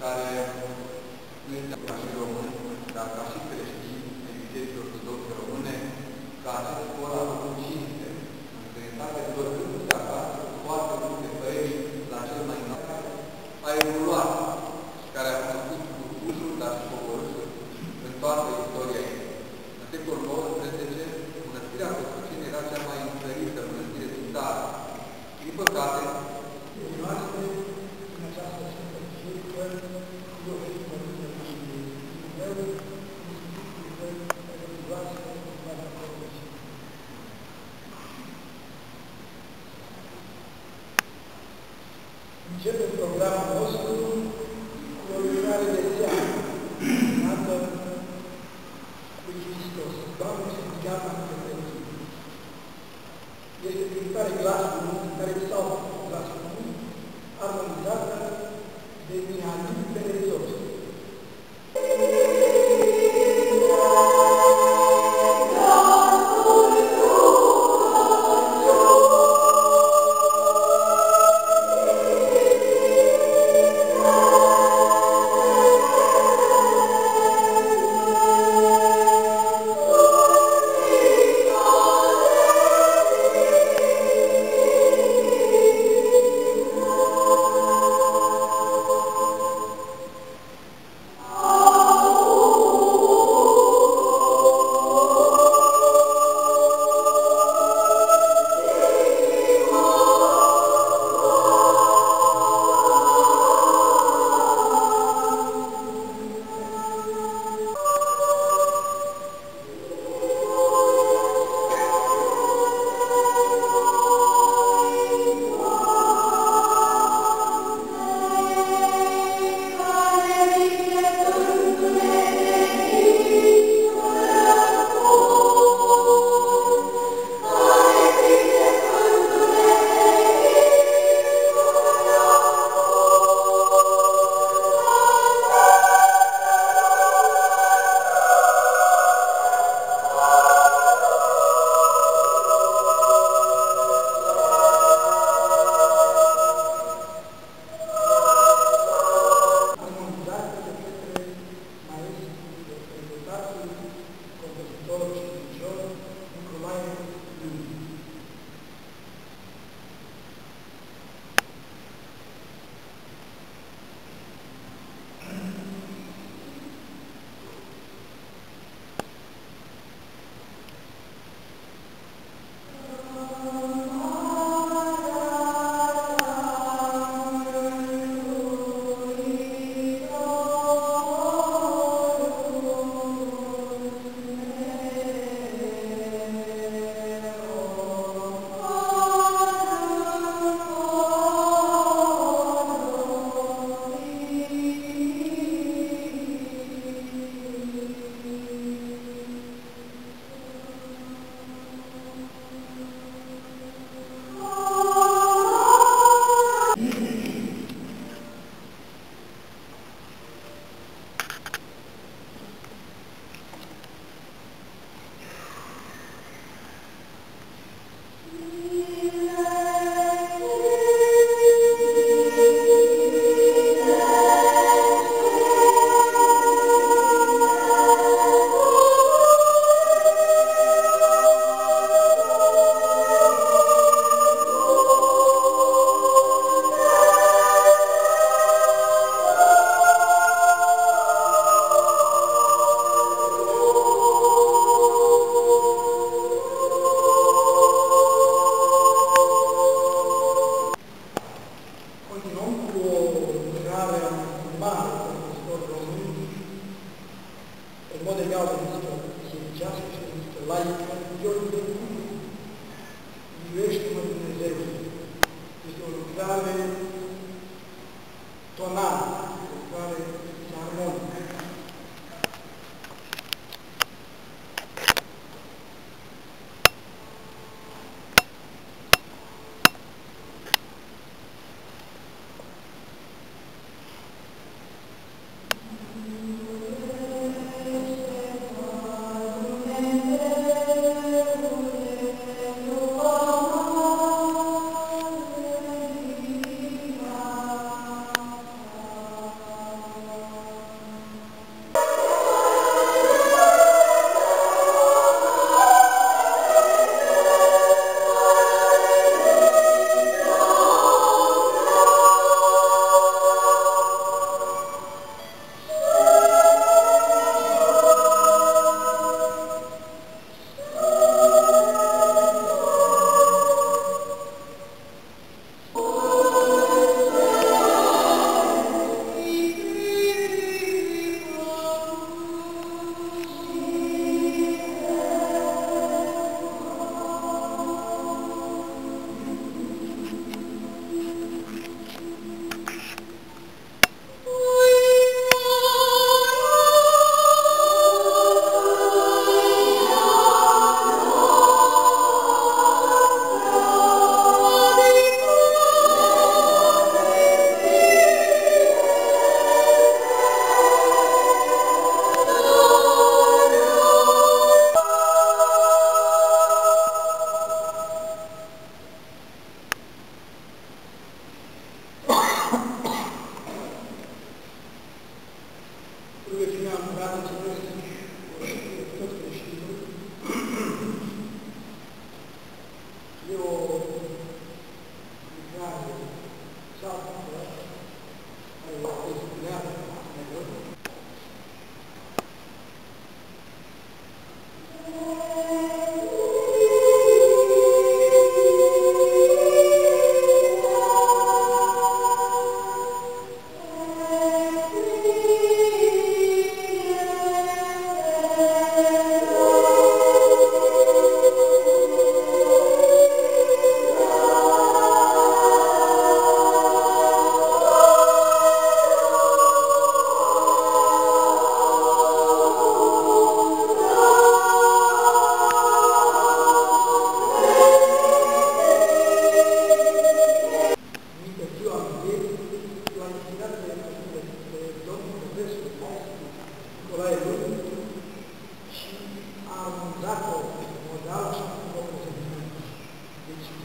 care nu este ca și român, dar ca și creștin, de Bisericii Ortodoxe Române, ca acest for a făcut cinste, în străinătate, întorcându-se acasă cu foarte multe păreri la cel mai înalt, a evoluat și care a cunoscut urcușuri, dar și coborâșuri în toată istoria ei. În secolul XIX, mănăstirea Cotroceni era cea mai întărită mănăstire din țară. Din păcate, cunoaște în această Sfântă Biserică Iosif Mărânia Dumnezeu, Institutul Religioasă în Baza Cotroceni. Începem programul nostru cu o lucrare de seară, dată lui Hristos. Doamne, să cheamă în Dumnezeu. Este cântare glasul mult, care salvă glasul mult, armonizată de Mihail Berezovski.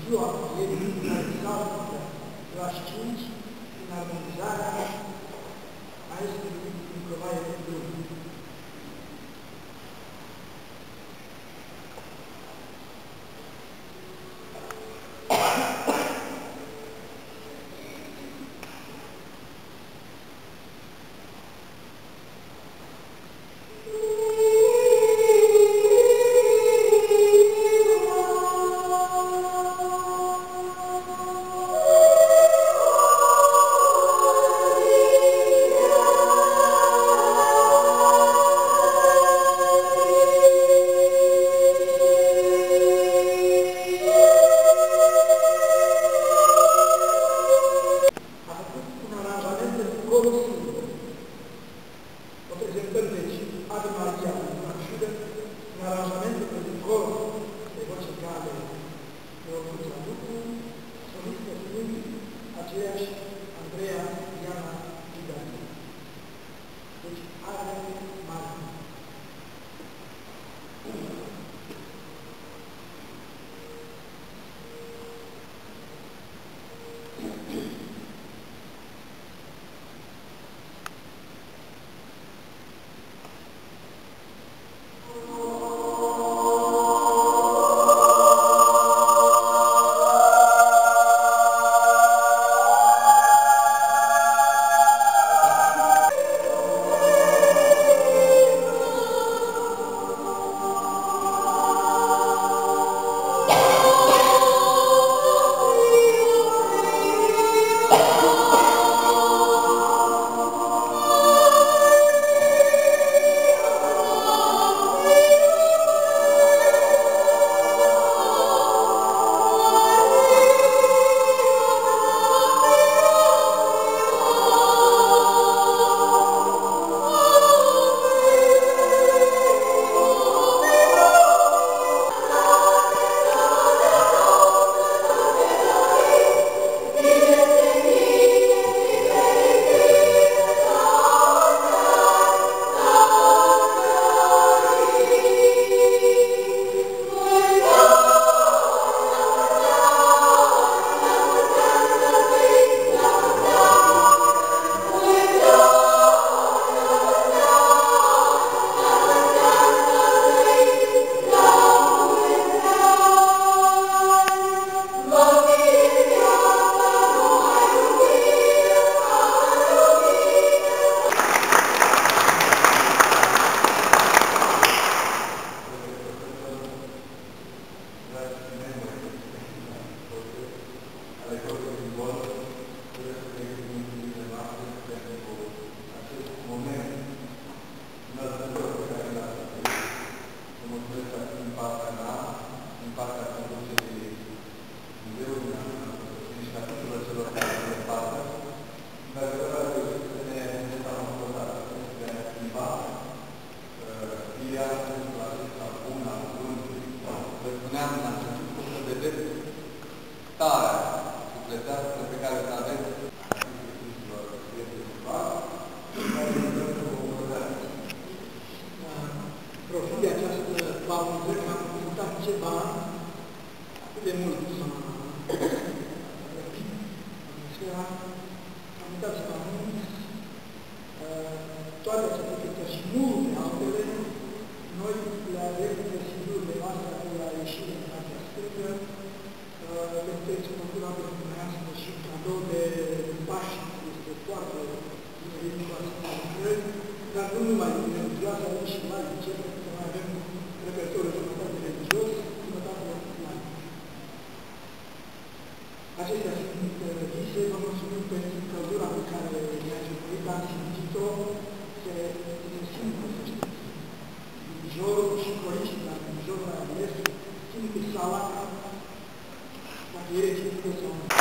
Ziua ei care caută la științi în armonizarea maestrului Nicolae Drum. Profit de această pauză, că am cântat ceva atât de mult. Am uitat ceva mult. Toate aceste cântări și multe altele, noi le avem pe silurile noastre la ieșire în partea stângă, le puteți procura pe dumneavoastră și cadou de Paști, este foarte bine cu aceste lucrări. jurul și coriști, dar în jurul ales, timp de sala, dacă e recipită sau nu.